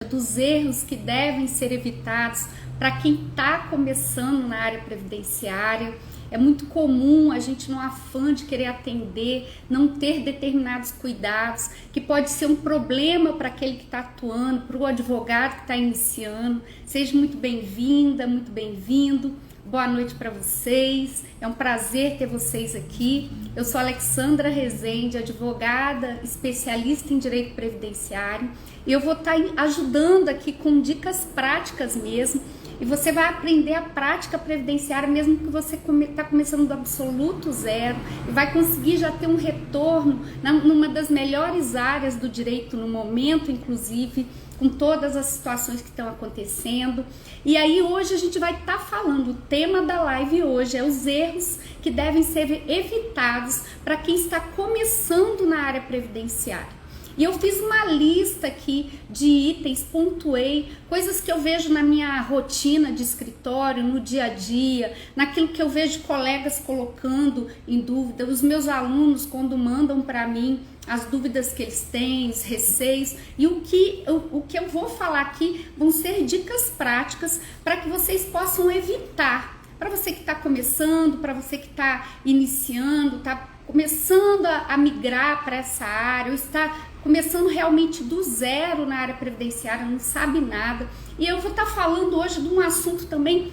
dos erros que devem ser evitados para quem está começando na área previdenciária. É muito comum a gente, no afã de querer atender, não ter determinados cuidados, que pode ser um problema para aquele que está atuando, para o advogado que está iniciando. Seja muito bem-vinda, muito bem-vindo. Boa noite para vocês, é um prazer ter vocês aqui. Eu sou Alexandra Rezende, advogada especialista em direito previdenciário, e eu vou estar ajudando aqui com dicas práticas mesmo, e você vai aprender a prática previdenciária mesmo que você está começando do absoluto zero, e vai conseguir já ter um retorno numa das melhores áreas do direito no momento, inclusive, com todas as situações que estão acontecendo. E aí hoje a gente vai estar falando, o tema da live hoje é os erros que devem ser evitados para quem está começando na área previdenciária. E eu fiz uma lista aqui de itens, pontuei, coisas que eu vejo na minha rotina de escritório, no dia a dia, naquilo que eu vejo colegas colocando em dúvida, os meus alunos quando mandam para mim as dúvidas que eles têm, os receios, e o que eu vou falar aqui vão ser dicas práticas para que vocês possam evitar. Para você que está começando, para você que está iniciando, está começando a migrar para essa área, ou está começando realmente do zero na área previdenciária, não sabe nada. E eu vou estar falando hoje de um assunto também,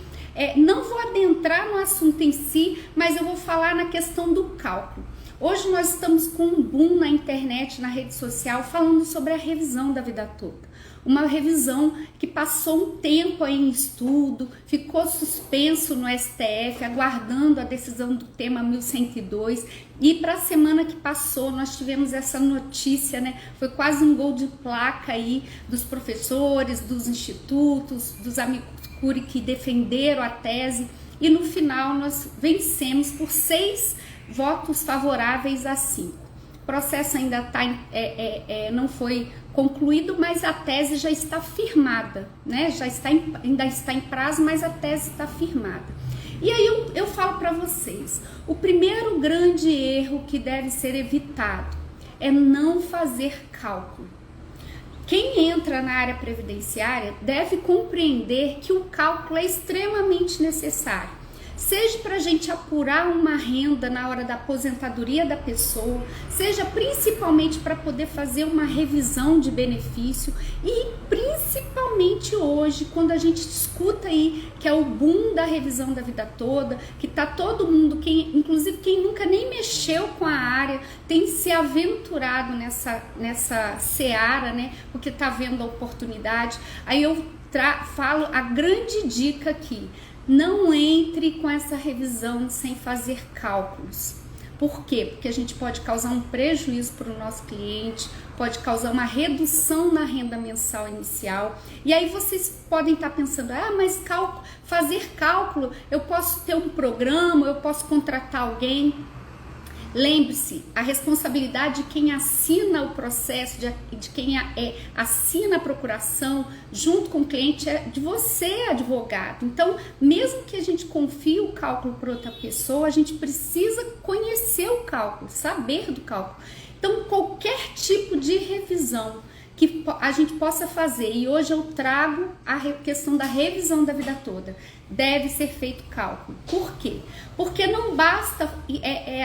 não vou adentrar no assunto em si, mas eu vou falar na questão do cálculo. Hoje nós estamos com um boom na internet, na rede social, falando sobre a revisão da vida toda. Uma revisão que passou um tempo aí em estudo, ficou suspenso no STF, aguardando a decisão do tema 1102. E para a semana que passou, nós tivemos essa notícia, né? Foi quase um gol de placa aí dos professores, dos institutos, dos amigos curi que defenderam a tese. E no final nós vencemos por 6 votos favoráveis a 5. O processo ainda não foi concluído, mas a tese já está firmada, né? Ainda está em prazo, mas a tese está firmada. E aí eu falo para vocês, o primeiro grande erro que deve ser evitado é não fazer cálculo. Quem entra na área previdenciária deve compreender que o cálculo é extremamente necessário. Seja para a gente apurar uma renda na hora da aposentadoria da pessoa, seja principalmente para poder fazer uma revisão de benefício e principalmente hoje, quando a gente escuta aí que é o boom da revisão da vida toda, que tá todo mundo, inclusive quem nunca nem mexeu com a área, tem se aventurado nessa seara, né? Porque tá vendo a oportunidade. Aí eu falo a grande dica aqui. Não entre com essa revisão sem fazer cálculos. Por quê? Porque a gente pode causar um prejuízo para o nosso cliente, pode causar uma redução na renda mensal inicial. E aí vocês podem estar pensando, mas fazer cálculo, eu posso ter um programa, eu posso contratar alguém. Lembre-se, a responsabilidade de quem assina o processo, de quem assina a procuração junto com o cliente é de você, advogado. Então, mesmo que a gente confie o cálculo para outra pessoa, a gente precisa conhecer o cálculo, saber do cálculo. Então, qualquer tipo de revisão que a gente possa fazer, e hoje eu trago a questão da revisão da vida toda, deve ser feito cálculo. Por quê? Porque não basta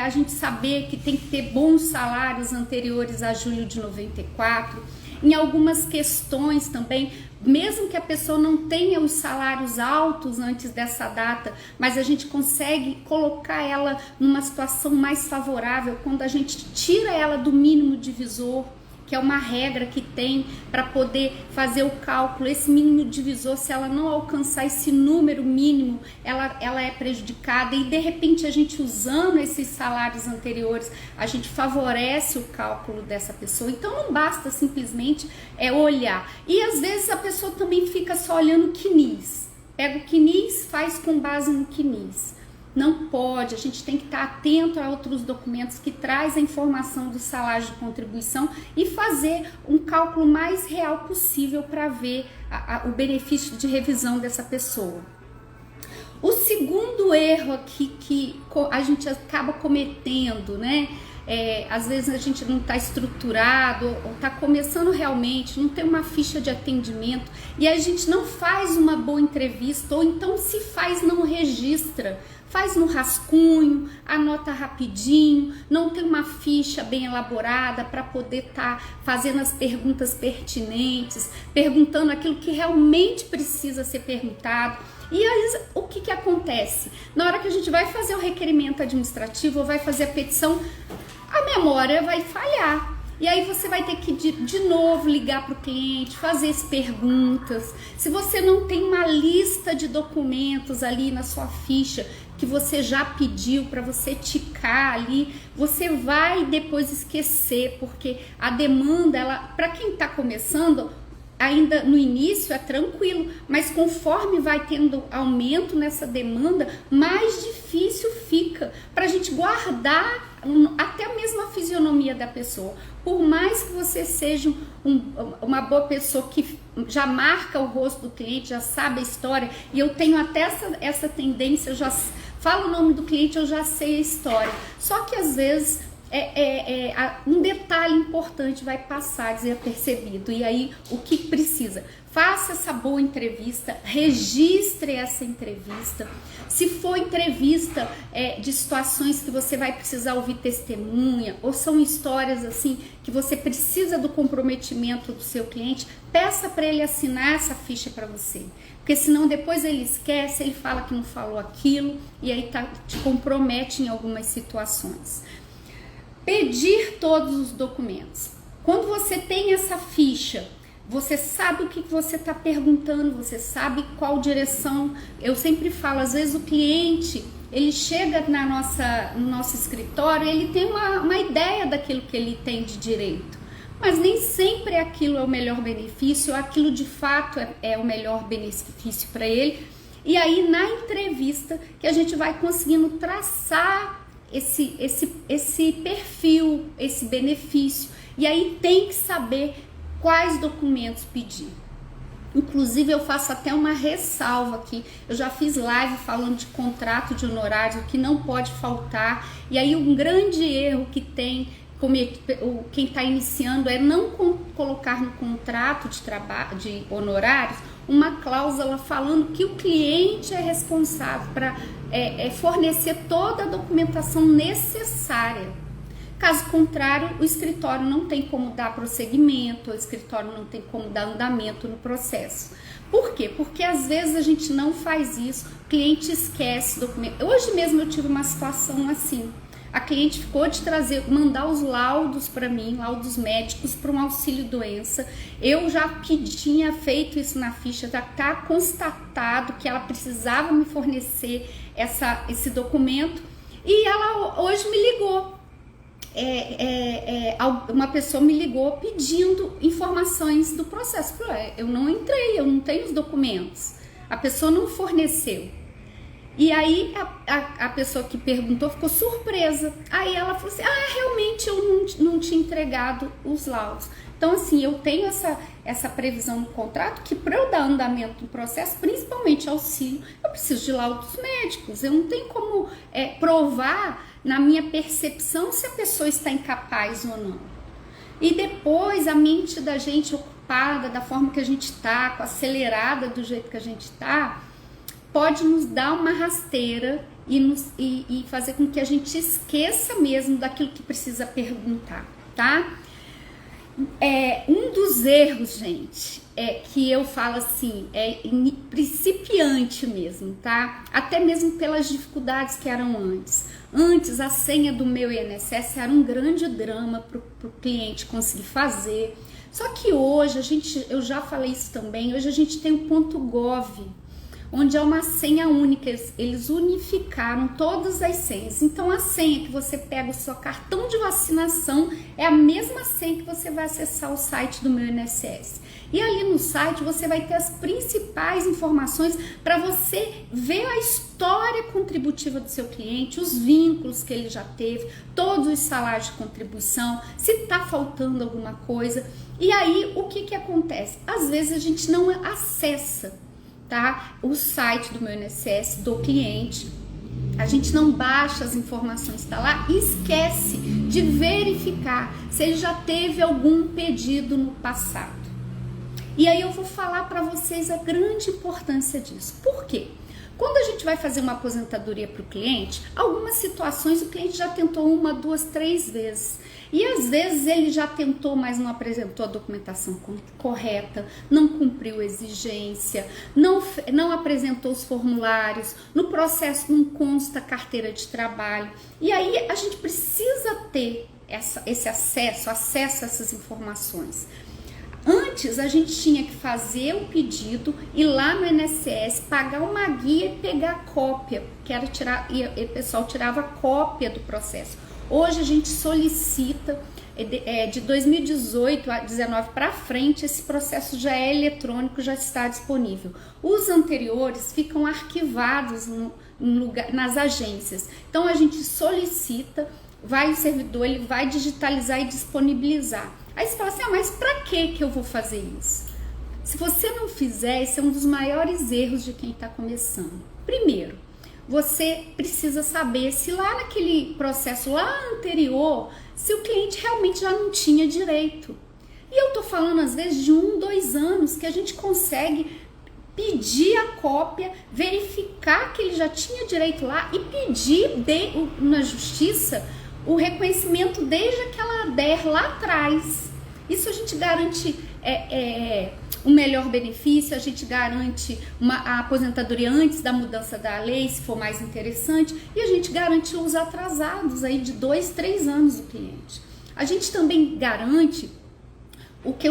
a gente saber que tem que ter bons salários anteriores a julho de 94, em algumas questões também, mesmo que a pessoa não tenha os salários altos antes dessa data, mas a gente consegue colocar ela numa situação mais favorável quando a gente tira ela do mínimo divisor, que é uma regra que tem para poder fazer o cálculo. Esse mínimo divisor, se ela não alcançar esse número mínimo, ela é prejudicada, e de repente a gente usando esses salários anteriores, a gente favorece o cálculo dessa pessoa. Então não basta simplesmente olhar, e às vezes a pessoa também fica só olhando o CNIS, pega o CNIS, faz com base no CNIS. Não pode, a gente tem que estar atento a outros documentos que traz a informação do salário de contribuição e fazer um cálculo mais real possível para ver o benefício de revisão dessa pessoa. O segundo erro aqui que a gente acaba cometendo, né, às vezes a gente não está estruturado ou está começando realmente, não tem uma ficha de atendimento e a gente não faz uma boa entrevista, ou então se faz, não registra. Faz no rascunho, anota rapidinho, não tem uma ficha bem elaborada para poder estar fazendo as perguntas pertinentes, perguntando aquilo que realmente precisa ser perguntado. E aí, o que acontece? Na hora que a gente vai fazer o requerimento administrativo ou vai fazer a petição, a memória vai falhar. E aí você vai ter que de novo ligar para o cliente, fazer as perguntas. Se você não tem uma lista de documentos ali na sua ficha que você já pediu para você ticar ali, você vai depois esquecer, porque a demanda, para quem está começando, ainda no início é tranquilo, mas conforme vai tendo aumento nessa demanda, mais difícil fica para a gente guardar até a mesma fisionomia da pessoa. Por mais que você seja uma boa pessoa que já marca o rosto do cliente, já sabe a história, e eu tenho até essa tendência, eu já falo o nome do cliente, eu já sei a história. Só que às vezes um detalhe importante vai passar desapercebido. E aí, o que precisa? Faça essa boa entrevista, registre essa entrevista. Se for entrevista de situações que você vai precisar ouvir testemunha, ou são histórias assim que você precisa do comprometimento do seu cliente, peça para ele assinar essa ficha para você. Porque senão depois ele esquece, ele fala que não falou aquilo e aí te compromete em algumas situações. Pedir todos os documentos. Quando você tem essa ficha, você sabe o que você está perguntando, você sabe qual direção. Eu sempre falo, às vezes o cliente, ele chega no nosso escritório, ele tem uma ideia daquilo que ele tem de direito, mas nem sempre aquilo é o melhor benefício, aquilo de fato é o melhor benefício para ele. E aí na entrevista que a gente vai conseguindo traçar esse perfil, esse benefício, e aí tem que saber quais documentos pedir. Inclusive eu faço até uma ressalva aqui, eu já fiz live falando de contrato de honorários, o que não pode faltar, e aí um grande erro que tem quem está iniciando é não colocar no contrato de trabalho, de honorários, uma cláusula falando que o cliente é responsável para fornecer toda a documentação necessária. Caso contrário, o escritório não tem como dar prosseguimento, o escritório não tem como dar andamento no processo. Por quê? Porque às vezes a gente não faz isso, o cliente esquece documento. Hoje mesmo eu tive uma situação assim. A cliente ficou de mandar os laudos para mim, laudos médicos para um auxílio-doença. Eu já tinha feito isso na ficha, já está constatado que ela precisava me fornecer esse documento. E ela hoje me ligou. Uma pessoa me ligou pedindo informações do processo. Eu falei, eu não entrei, eu não tenho os documentos. A pessoa não forneceu. E aí a pessoa que perguntou ficou surpresa. Aí ela falou assim, realmente eu não tinha entregado os laudos. Então assim, eu tenho essa previsão no contrato que para eu dar andamento no processo, principalmente auxílio, eu preciso de laudos médicos. Eu não tenho como provar na minha percepção se a pessoa está incapaz ou não. E depois a mente da gente ocupada, da forma que a gente está, acelerada do jeito que a gente está, pode nos dar uma rasteira e fazer com que a gente esqueça mesmo daquilo que precisa perguntar, tá? Um dos erros, gente, que eu falo assim, principiante mesmo, tá? Até mesmo pelas dificuldades que eram antes. Antes, a senha do meu INSS era um grande drama para o cliente conseguir fazer. Só que hoje, eu já falei isso também, hoje a gente tem o .gov, onde é uma senha única, eles unificaram todas as senhas. Então a senha que você pega o seu cartão de vacinação é a mesma senha que você vai acessar o site do meu INSS. E ali no site você vai ter as principais informações para você ver a história contributiva do seu cliente, os vínculos que ele já teve, todos os salários de contribuição, se está faltando alguma coisa. E aí o que acontece? Às vezes a gente não acessa, tá, o site do meu INSS, do cliente, A gente não baixa as informações, está lá, e esquece de verificar se ele já teve algum pedido no passado. E aí eu vou falar para vocês a grande importância disso. Por quê? Quando a gente vai fazer uma aposentadoria para o cliente, algumas situações o cliente já tentou 1, 2, 3 vezes. E às vezes ele já tentou, mas não apresentou a documentação correta, não cumpriu a exigência, não apresentou os formulários, no processo não consta a carteira de trabalho. E aí a gente precisa ter esse acesso a essas informações. Antes a gente tinha que fazer o pedido, ir lá no INSS, pagar uma guia e pegar a cópia, que era e o pessoal tirava cópia do processo. Hoje a gente solicita, de 2018 a 2019 para frente, esse processo já é eletrônico, já está disponível. Os anteriores ficam arquivados nas agências. Então a gente solicita, vai o servidor, ele vai digitalizar e disponibilizar. Aí você fala assim, mas para que eu vou fazer isso? Se você não fizer, esse é um dos maiores erros de quem está começando. Primeiro, você precisa saber se lá naquele processo lá anterior, se o cliente realmente já não tinha direito. E eu tô falando às vezes de 1, 2 anos que a gente consegue pedir a cópia, verificar que ele já tinha direito lá e pedir na justiça o reconhecimento desde aquela DER lá atrás. Isso a gente garante um melhor benefício, a gente garante a aposentadoria antes da mudança da lei, se for mais interessante, e a gente garante os atrasados aí de 2, 3 anos do cliente. A gente também garante o que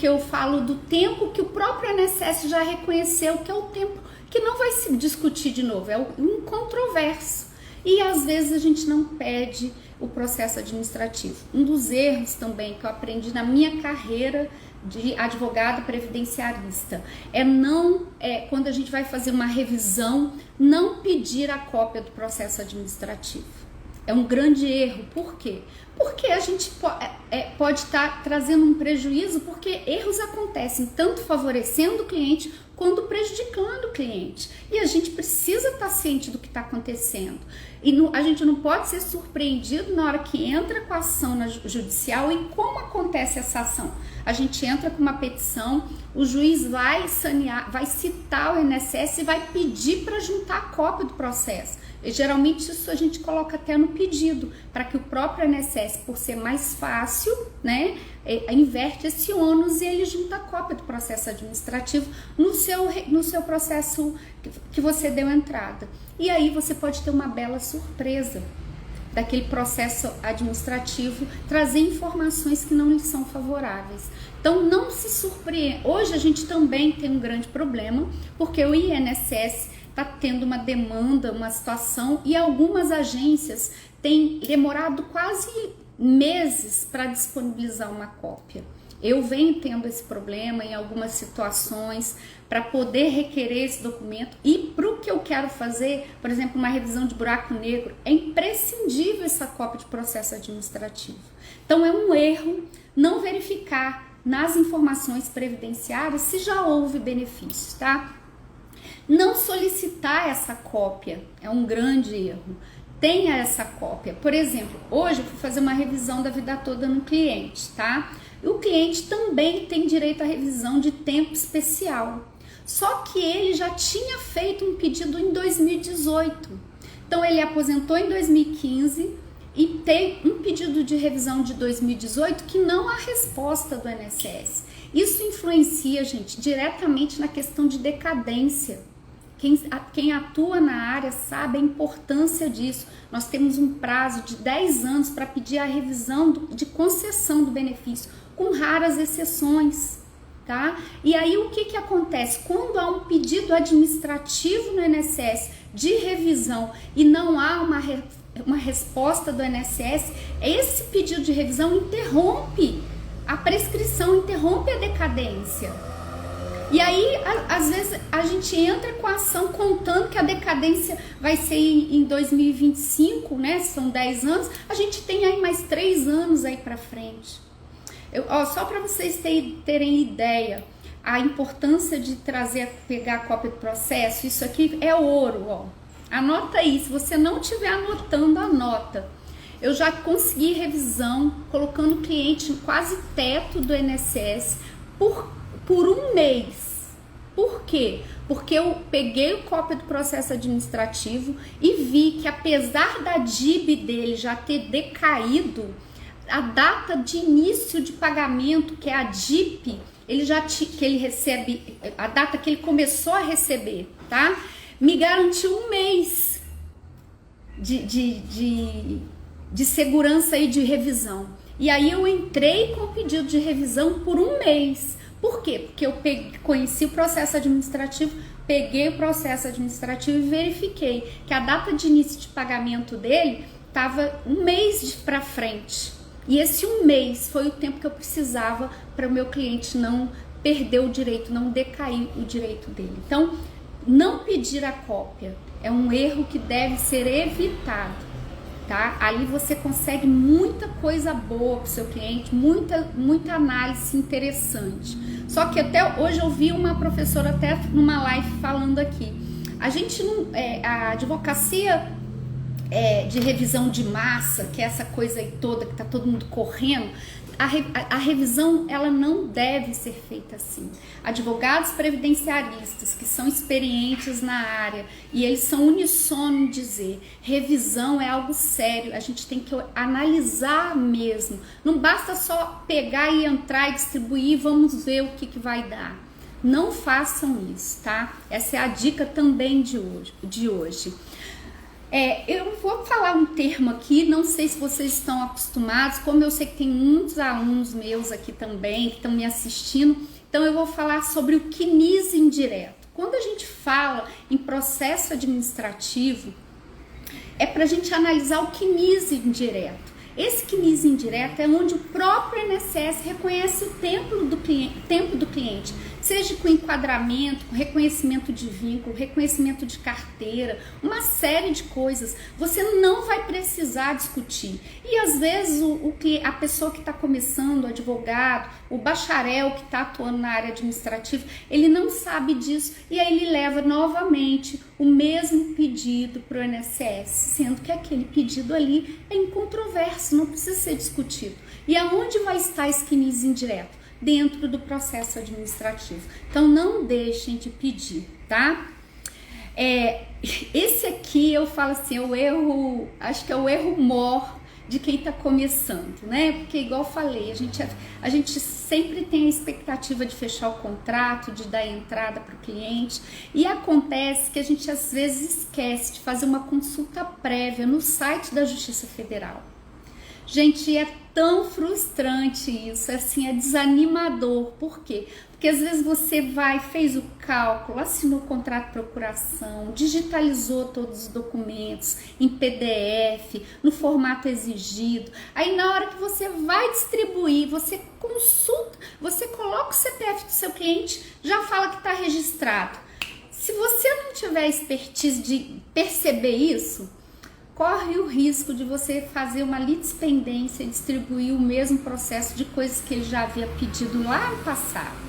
eu falo do tempo que o próprio INSS já reconheceu, que é o tempo que não vai se discutir de novo, é um incontroverso. E às vezes a gente não pede o processo administrativo. Um dos erros também que eu aprendi na minha carreira de advogada previdenciarista quando a gente vai fazer uma revisão, não pedir a cópia do processo administrativo. É um grande erro. Por quê? Porque a gente pode estar trazendo um prejuízo, porque erros acontecem tanto favorecendo o cliente quanto prejudicando o cliente. E a gente precisa estar ciente do que está acontecendo. E a gente não pode ser surpreendido na hora que entra com a ação judicial. E como acontece essa ação? A gente entra com uma petição, o juiz vai sanear, vai citar o INSS e vai pedir para juntar a cópia do processo. E, geralmente isso a gente coloca até no pedido, para que o próprio INSS, por ser mais fácil, né, inverte esse ônus e ele junta a cópia do processo administrativo no seu processo que você deu entrada. E aí você pode ter uma bela surpresa daquele processo administrativo, trazer informações que não lhe são favoráveis. Então não se surpreenda. Hoje a gente também tem um grande problema, porque o INSS está tendo uma demanda, uma situação, e algumas agências têm demorado quase meses para disponibilizar uma cópia. Eu venho tendo esse problema em algumas situações para poder requerer esse documento, e para o que eu quero fazer, por exemplo, uma revisão de buraco negro, é imprescindível essa cópia de processo administrativo. Então é um erro não verificar nas informações previdenciárias se já houve benefícios, tá? Não solicitar essa cópia é um grande erro. Tenha essa cópia. Por exemplo, hoje eu fui fazer uma revisão da vida toda no cliente, tá? E o cliente também tem direito à revisão de tempo especial. Só que ele já tinha feito um pedido em 2018. Então ele aposentou em 2015 e tem um pedido de revisão de 2018 que não há resposta do INSS. Isso influencia, gente, diretamente na questão de decadência. Quem atua na área sabe a importância disso. Nós temos um prazo de 10 anos para pedir a revisão de concessão do benefício, com raras exceções, tá? E aí o que acontece? Quando há um pedido administrativo no INSS de revisão e não há uma resposta do INSS, esse pedido de revisão interrompe a prescrição, interrompe a decadência. E aí, às vezes, a gente entra com a ação contando que a decadência vai ser em 2025, né? São 10 anos. A gente tem aí mais 3 anos aí para frente. Só para vocês terem ideia, a importância de pegar a cópia do processo, isso aqui é ouro, ó. Anota aí, se você não estiver anotando, anota. Eu já consegui revisão, colocando o cliente quase teto do INSS por um mês. Por quê? Porque eu peguei o cópia do processo administrativo e vi que, apesar da DIB dele já ter decaído, a data de início de pagamento, que é a DIP, que ele recebe, a data que ele começou a receber, tá? Me garantiu um mês de segurança e de revisão. E aí eu entrei com o pedido de revisão por um mês. Por quê? Porque eu conheci o processo administrativo, peguei o processo administrativo e verifiquei que a data de início de pagamento dele estava um mês para frente. E esse um mês foi o tempo que eu precisava para o meu cliente não perder o direito, não decair o direito dele. Então, não pedir a cópia é um erro que deve ser evitado, tá? Ali você consegue muita coisa boa para o seu cliente, muita análise interessante. Só que até hoje eu vi uma professora até numa live falando aqui, a gente não, a advocacia de revisão de massa, que é essa coisa aí toda que tá todo mundo correndo, a revisão ela não deve ser feita assim. Advogados previdenciaristas que são experientes na área e eles são unissonos em dizer, revisão é algo sério, a gente tem que analisar mesmo, não basta só pegar e entrar e distribuir, vamos ver o que vai dar. Não façam isso, tá? Essa é a dica também de hoje. Eu vou falar um termo aqui, não sei se vocês estão acostumados, como eu sei que tem muitos alunos meus aqui também que estão me assistindo, então eu vou falar sobre o CNIS indireto. Quando a gente fala em processo administrativo, é para a gente analisar o CNIS indireto. Esse CNIS indireto é onde o próprio INSS reconhece o tempo do cliente, seja com enquadramento, com reconhecimento de vínculo, reconhecimento de carteira, uma série de coisas. Você não vai precisar discutir. E às vezes a pessoa que está começando, o advogado, o bacharel que está atuando na área administrativa, ele não sabe disso e aí ele leva novamente o mesmo pedido para o INSS, sendo que aquele pedido ali é incontroverso, não precisa ser discutido. E aonde vai estar esse CNIS indireto? Dentro do processo administrativo. Então não deixem de pedir, tá? Esse aqui eu falo assim, acho que é o erro maior de quem está começando, né? Porque igual eu falei, a gente sempre tem a expectativa de fechar o contrato, de dar entrada para o cliente, e acontece que a gente às vezes esquece de fazer uma consulta prévia no site da Justiça Federal. Gente, é tão frustrante isso, assim, é desanimador. Por quê? Porque às vezes você fez o cálculo, assinou o contrato de procuração, digitalizou todos os documentos em PDF, no formato exigido. Aí na hora que você vai distribuir, você consulta, você coloca o CPF do seu cliente, já fala que está registrado. Se você não tiver expertise de perceber isso, corre o risco de você fazer uma litispendência e distribuir o mesmo processo de coisas que ele já havia pedido lá no passado.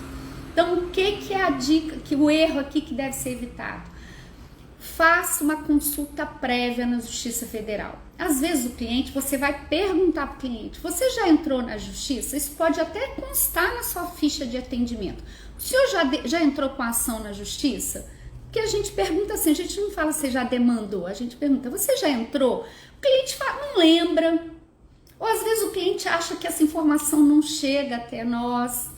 Então, o que é a dica, o erro aqui que deve ser evitado? Faça uma consulta prévia na Justiça Federal. Às vezes você vai perguntar para o cliente, você já entrou na Justiça? Isso pode até constar na sua ficha de atendimento. O senhor já entrou com a ação na Justiça? Porque a gente pergunta assim, a gente não fala se já demandou, a gente pergunta, você já entrou? O cliente fala, não lembra. Ou às vezes o cliente acha que essa informação não chega até nós.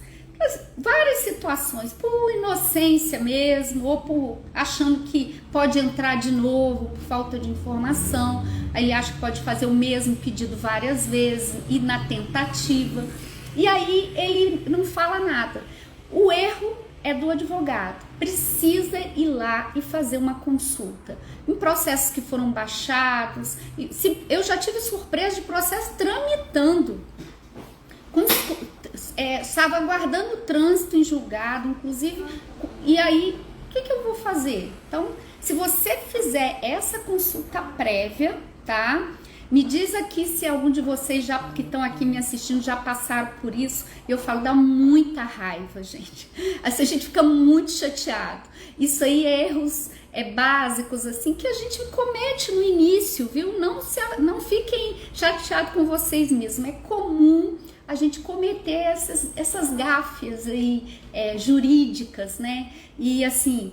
Várias situações, por inocência mesmo, ou por achando que pode entrar de novo, por falta de informação. Aí ele acha que pode fazer o mesmo pedido várias vezes, e na tentativa. E aí ele não fala nada. O erro é do advogado, precisa ir lá e fazer uma consulta em processos que foram baixados. Eu já tive surpresa de processo tramitando, salvaguardando o trânsito em julgado, inclusive. E aí, o que eu vou fazer? Então, se você fizer essa consulta prévia, tá? Me diz aqui se algum de vocês que estão aqui me assistindo já passaram por isso. Eu falo, dá muita raiva, gente. Assim, a gente fica muito chateado. Isso aí é básicos assim que a gente comete no início, viu? Não fiquem chateados com vocês mesmos. É comum a gente cometer essas gáfias aí, jurídicas, né? E assim,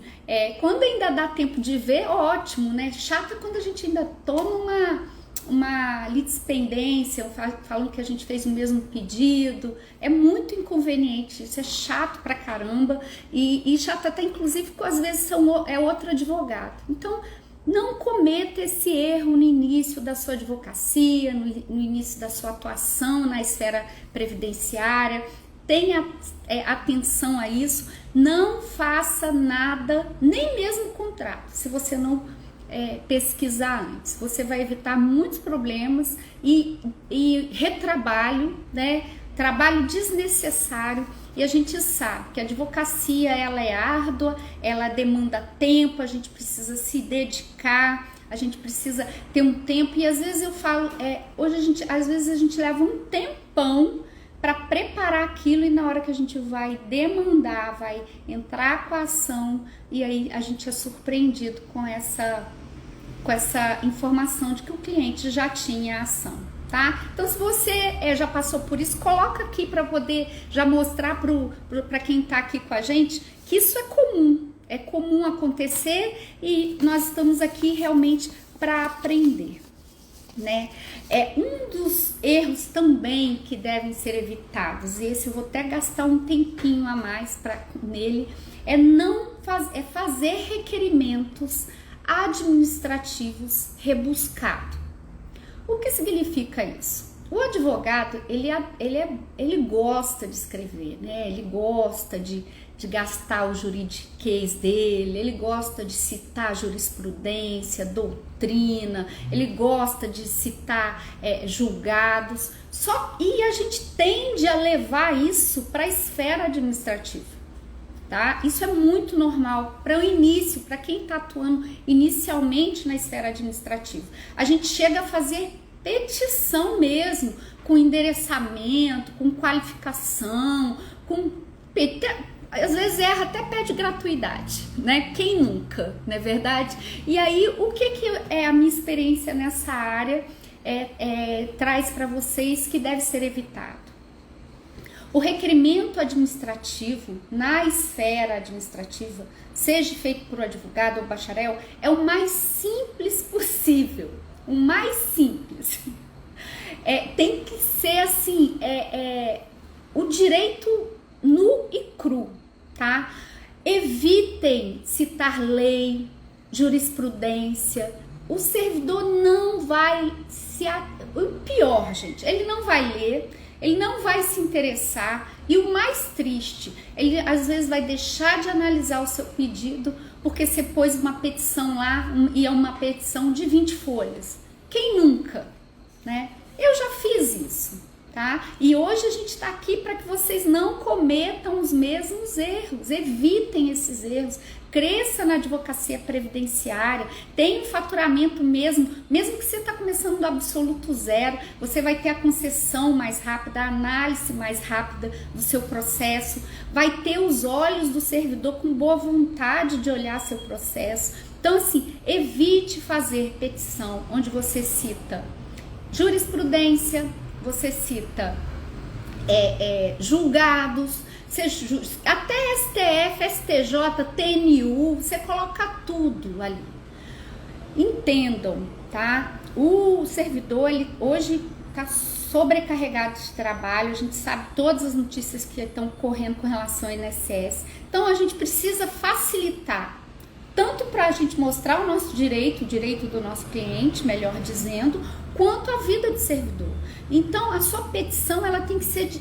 quando ainda dá tempo de ver, ótimo, né? Chato é quando a gente ainda toma uma litispendência, falando que a gente fez o mesmo pedido. É muito inconveniente, isso é chato pra caramba, e chato até inclusive porque às vezes é outro advogado. Então não cometa esse erro no início da sua advocacia, no início da sua atuação na esfera previdenciária. Tenha atenção a isso, não faça nada, nem mesmo contrato, se você não pesquisar antes. Você vai evitar muitos problemas e retrabalho, né? Trabalho desnecessário. E a gente sabe que a advocacia ela é árdua, ela demanda tempo, a gente precisa se dedicar, a gente precisa ter um tempo. E às vezes eu falo, às vezes a gente leva um tempão para preparar aquilo, e na hora que a gente vai demandar, vai entrar com a ação, e aí a gente é surpreendido com essa informação de que o cliente já tinha a ação, tá? Então, se você já passou por isso, coloca aqui para poder já mostrar para quem tá aqui com a gente que isso é comum acontecer, e nós estamos aqui realmente para aprender, né? Um dos erros também que devem ser evitados, e esse eu vou até gastar um tempinho a mais nele, é fazer requerimentos administrativos rebuscados. O que significa isso? O advogado, ele gosta de escrever, né? Ele gosta de gastar o juridiquês dele, ele gosta de citar jurisprudência, doutrina, ele gosta de citar julgados, e a gente tende a levar isso para a esfera administrativa. Tá? Isso é muito normal para o início, para quem está atuando inicialmente na esfera administrativa. A gente chega a fazer petição mesmo, com endereçamento, com qualificação, às vezes erra, até pede gratuidade, né? Quem nunca, não é verdade? E aí, o que é a minha experiência nessa área traz para vocês que deve ser evitado? O requerimento administrativo na esfera administrativa, seja feito por advogado ou bacharel, é o mais simples possível. O mais simples. Tem que ser assim, o direito nu e cru, tá? Evitem citar lei, jurisprudência. O servidor não vai o pior, gente, ele não vai ler, ele não vai se interessar, e o mais triste, ele às vezes vai deixar de analisar o seu pedido porque você pôs uma petição lá, e é uma petição de 20 folhas. Quem nunca, né? Eu já fiz isso, tá? E hoje a gente está aqui para que vocês não cometam os mesmos erros, evitem esses erros, cresça na advocacia previdenciária, tenha um faturamento mesmo que você está começando do absoluto zero, você vai ter a concessão mais rápida, a análise mais rápida do seu processo, vai ter os olhos do servidor com boa vontade de olhar seu processo. Então, assim, evite fazer petição onde você cita jurisprudência, você cita julgados, até STF, STJ, TNU, você coloca tudo ali. Entendam, tá? O servidor, ele hoje está sobrecarregado de trabalho, a gente sabe todas as notícias que estão correndo com relação ao INSS, então a gente precisa facilitar, tanto para a gente mostrar o nosso direito, o direito do nosso cliente, melhor dizendo, quanto a vida do servidor. Então, a sua petição, ela tem que ser...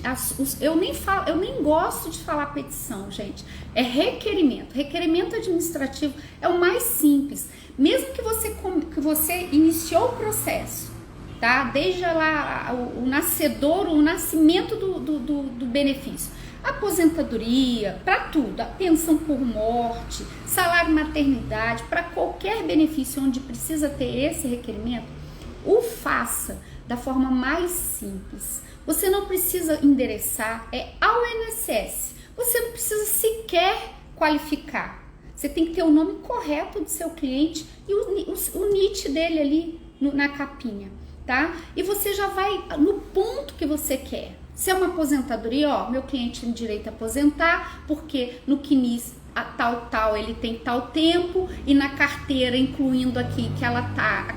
Eu nem gosto de falar petição, gente. É requerimento. Requerimento administrativo é o mais simples. Mesmo que você iniciou o processo, tá? Desde lá o nascimento do benefício. Aposentadoria, para tudo, a pensão por morte, salário maternidade, para qualquer benefício onde precisa ter esse requerimento, o faça da forma mais simples. Você não precisa endereçar ao INSS, você não precisa sequer qualificar. Você tem que ter o nome correto do seu cliente e o NIT dele ali na capinha, tá? E você já vai no ponto que você quer. Se é uma aposentadoria, ó, meu cliente tem direito a aposentar, porque no CNIS tal, ele tem tal tempo, e na carteira, incluindo aqui que ela tá,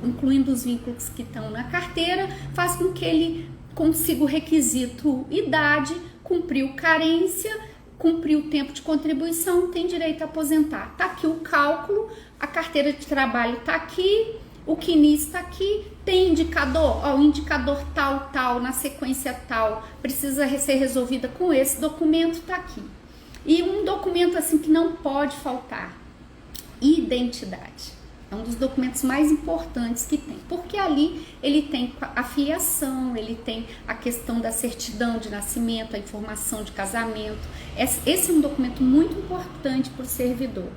incluindo os vínculos que estão na carteira, faz com que ele consiga o requisito idade, cumpriu carência, cumpriu o tempo de contribuição, tem direito a aposentar. Tá aqui o cálculo, a carteira de trabalho tá aqui, o CNIS está aqui, tem indicador, ó, o indicador tal, na sequência tal, precisa ser resolvida com esse documento, está aqui. E um documento assim que não pode faltar, identidade. É um dos documentos mais importantes que tem, porque ali ele tem a filiação, ele tem a questão da certidão de nascimento, a informação de casamento. Esse é um documento muito importante para o servidor,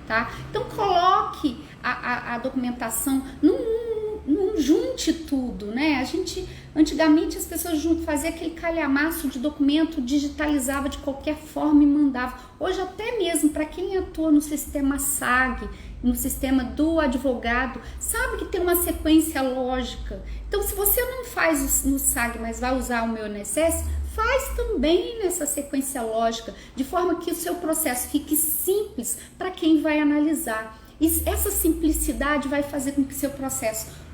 tá? Então coloque a documentação, não junte tudo, né? Antigamente as pessoas faziam aquele calhamaço de documento, digitalizava de qualquer forma e mandava. Hoje até mesmo para quem atua no sistema SAG, no sistema do advogado, sabe que tem uma sequência lógica. Então se você não faz no SAG, mas vai usar o meu INSS, faz também nessa sequência lógica, de forma que o seu processo fique simples para quem vai analisar. E essa simplicidade vai fazer com que seu processo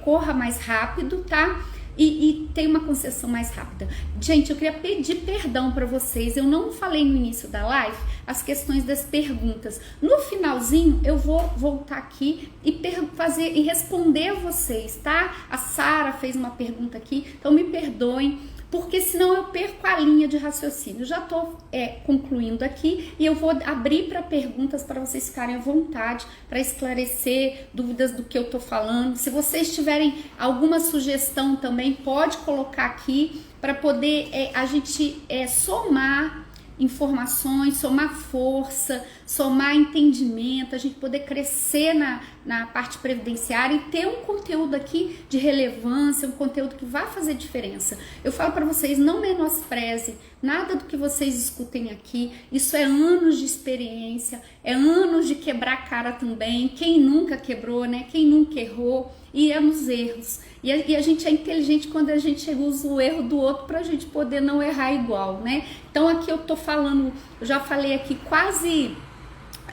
corra mais rápido, tá? E tenha uma concessão mais rápida. Gente, eu queria pedir perdão para vocês. Eu não falei no início da live as questões das perguntas. No finalzinho, eu vou voltar aqui e responder a vocês, tá? A Sara fez uma pergunta aqui, então me perdoem, porque senão eu perco a linha de raciocínio. Eu já estou concluindo aqui e eu vou abrir para perguntas para vocês ficarem à vontade para esclarecer dúvidas do que eu estou falando. Se vocês tiverem alguma sugestão também, pode colocar aqui para poder a gente somar informações, somar força, somar entendimento, a gente poder crescer na parte previdenciária e ter um conteúdo aqui de relevância, um conteúdo que vai fazer diferença. Eu falo para vocês, não menospreze nada do que vocês escutem aqui, isso é anos de experiência, é anos de quebrar a cara também, quem nunca quebrou, né? Quem nunca errou, e é nos erros. E a gente é inteligente quando a gente usa o erro do outro para a gente poder não errar igual, né? Então aqui eu tô falando, eu já falei aqui quase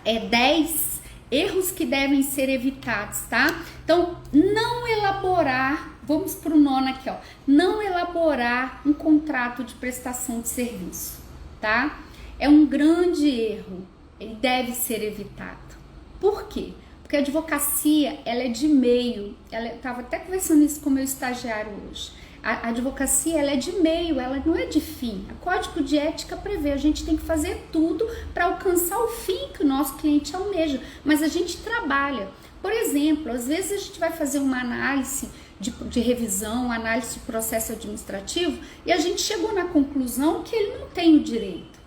10 erros que devem ser evitados, tá? Então, não elaborar, vamos pro nono aqui, ó, não elaborar um contrato de prestação de serviço, tá? É um grande erro, ele deve ser evitado. Por quê? Porque a advocacia, ela é de meio, eu estava até conversando isso com o meu estagiário hoje, a advocacia, ela é de meio, ela não é de fim. O Código de Ética prevê, a gente tem que fazer tudo para alcançar o fim que o nosso cliente almeja, mas a gente trabalha. Por exemplo, às vezes a gente vai fazer uma análise de revisão, análise de processo administrativo, e a gente chegou na conclusão que ele não tem o direito.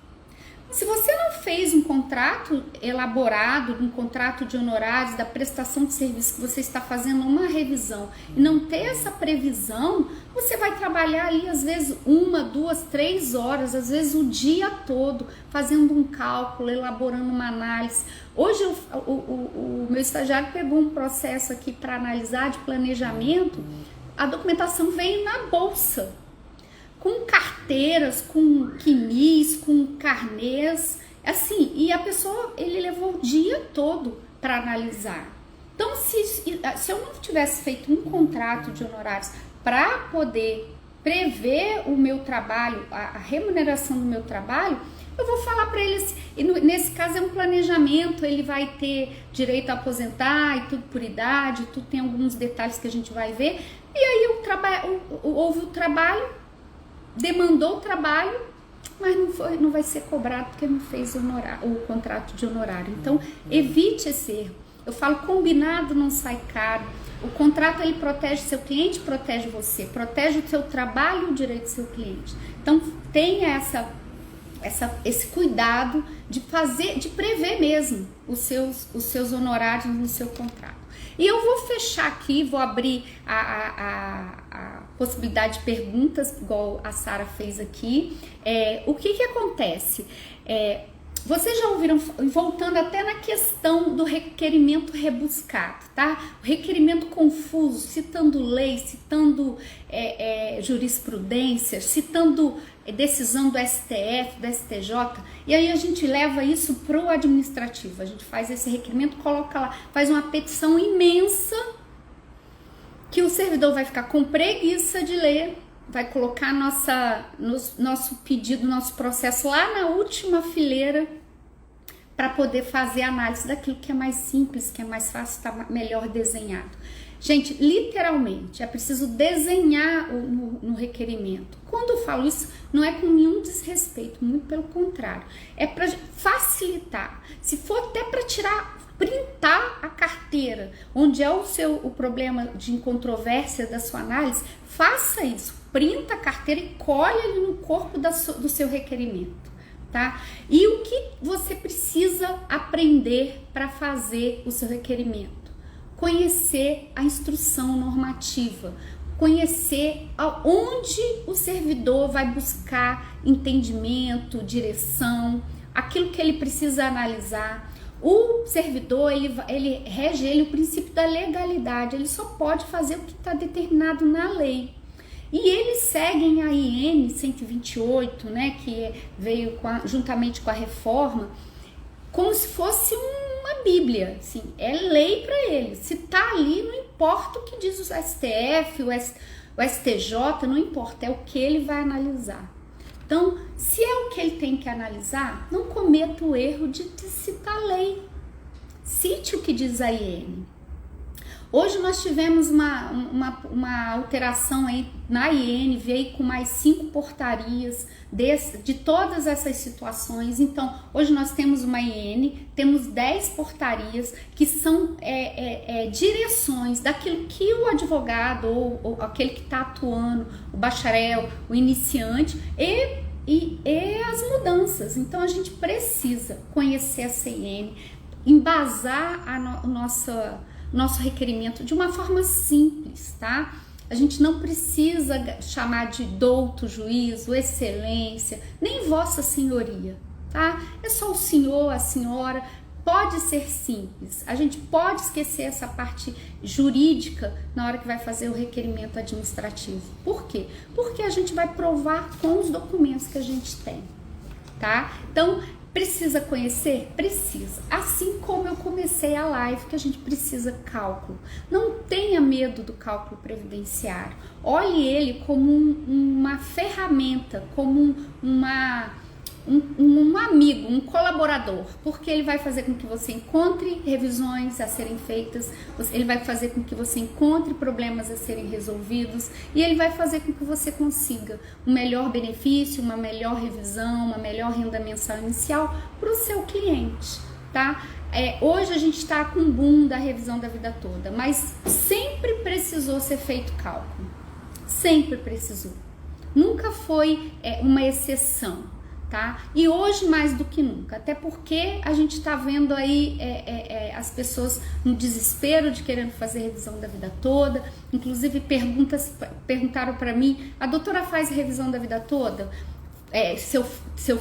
Se você não fez um contrato elaborado, um contrato de honorários, da prestação de serviço que você está fazendo uma revisão e não ter essa previsão, você vai trabalhar ali às vezes 1, 2, 3 horas, às vezes o dia todo, fazendo um cálculo, elaborando uma análise. Hoje o meu estagiário pegou um processo aqui para analisar de planejamento, a documentação veio na bolsa, com carteiras, com CNIS, com carnês, assim, e a pessoa, ele levou o dia todo para analisar. Então, se eu não tivesse feito um contrato de honorários para poder prever o meu trabalho, a remuneração do meu trabalho, eu vou falar para ele assim, e nesse caso é um planejamento, ele vai ter direito a aposentar e tudo por idade, tudo tem alguns detalhes que a gente vai ver, e aí houve o trabalho, demandou o trabalho, mas não vai ser cobrado porque não fez o contrato de honorário. Então, evite esse erro. Eu falo, combinado não sai caro. O contrato, ele protege seu cliente, protege você, protege o seu trabalho e o direito do seu cliente. Então, tenha esse cuidado de prever mesmo os seus honorários no seu contrato. E eu vou fechar aqui, vou abrir a possibilidade de perguntas, igual a Sara fez aqui. O que acontece? Vocês já ouviram, voltando até na questão do requerimento rebuscado, tá? O requerimento confuso, citando lei, citando jurisprudência, citando decisão do STF, do STJ, e aí a gente leva isso pro administrativo. A gente faz esse requerimento, coloca lá, faz uma petição imensa que o servidor vai ficar com preguiça de ler, vai colocar nosso pedido, nosso processo lá na última fileira para poder fazer a análise daquilo que é mais simples, que é mais fácil, está melhor desenhado. Gente, literalmente, é preciso desenhar no requerimento. Quando eu falo isso, não é com nenhum desrespeito, muito pelo contrário. É para facilitar. Se for até para printar a carteira, onde é o problema de controvérsia da sua análise, faça isso. Printa a carteira e colhe ele no corpo do seu requerimento, tá? E o que você precisa aprender para fazer o seu requerimento? Conhecer a instrução normativa, conhecer aonde o servidor vai buscar entendimento, direção, aquilo que ele precisa analisar. O servidor, ele rege o princípio da legalidade, ele só pode fazer o que está determinado na lei. E eles seguem a IN 128, né, que veio juntamente com a reforma, como se fosse uma bíblia, assim, é lei para eles. Se tá ali, não importa o que diz o STF, o STJ, não importa, é o que ele vai analisar. Então, se é o que ele tem que analisar, não cometa o erro de citar a lei. Cite o que diz a IN. Hoje nós tivemos uma alteração aí na IN, veio com mais 5 portarias de todas essas situações. Então, hoje nós temos uma IN, temos 10 portarias que são direções daquilo que o advogado ou aquele que está atuando, o bacharel, o iniciante e as mudanças. Então, a gente precisa conhecer essa IN, embasar o nosso requerimento de uma forma simples, tá? A gente não precisa chamar de douto juízo, excelência, nem vossa senhoria, tá? É só o senhor, a senhora, pode ser simples. A gente pode esquecer essa parte jurídica na hora que vai fazer o requerimento administrativo. Por quê? Porque a gente vai provar com os documentos que a gente tem, tá? Então, precisa conhecer? Precisa. Assim como eu comecei a live, que a gente precisa cálculo. Não tenha medo do cálculo previdenciário. Olhe ele como uma ferramenta, como um amigo, um colaborador, porque ele vai fazer com que você encontre revisões a serem feitas, ele vai fazer com que você encontre problemas a serem resolvidos e ele vai fazer com que você consiga um melhor benefício, uma melhor revisão, uma melhor renda mensal inicial para o seu cliente, tá? Hoje a gente está com um boom da revisão da vida toda, mas sempre precisou ser feito cálculo, sempre precisou, nunca foi uma exceção. Tá? E hoje mais do que nunca, até porque a gente está vendo aí as pessoas no desespero de querendo fazer revisão da vida toda. Inclusive perguntaram para mim: a doutora faz revisão da vida toda? Se eu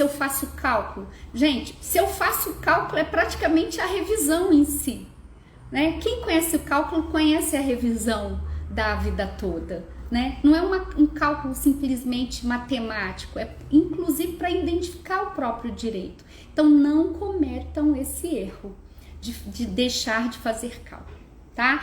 faço o cálculo? Gente, se eu faço o cálculo é praticamente a revisão em si, né? Quem conhece o cálculo conhece a revisão da vida toda, né? Não é um cálculo simplesmente matemático, é inclusive para identificar o próprio direito. Então não cometam esse erro de deixar de fazer cálculo, tá?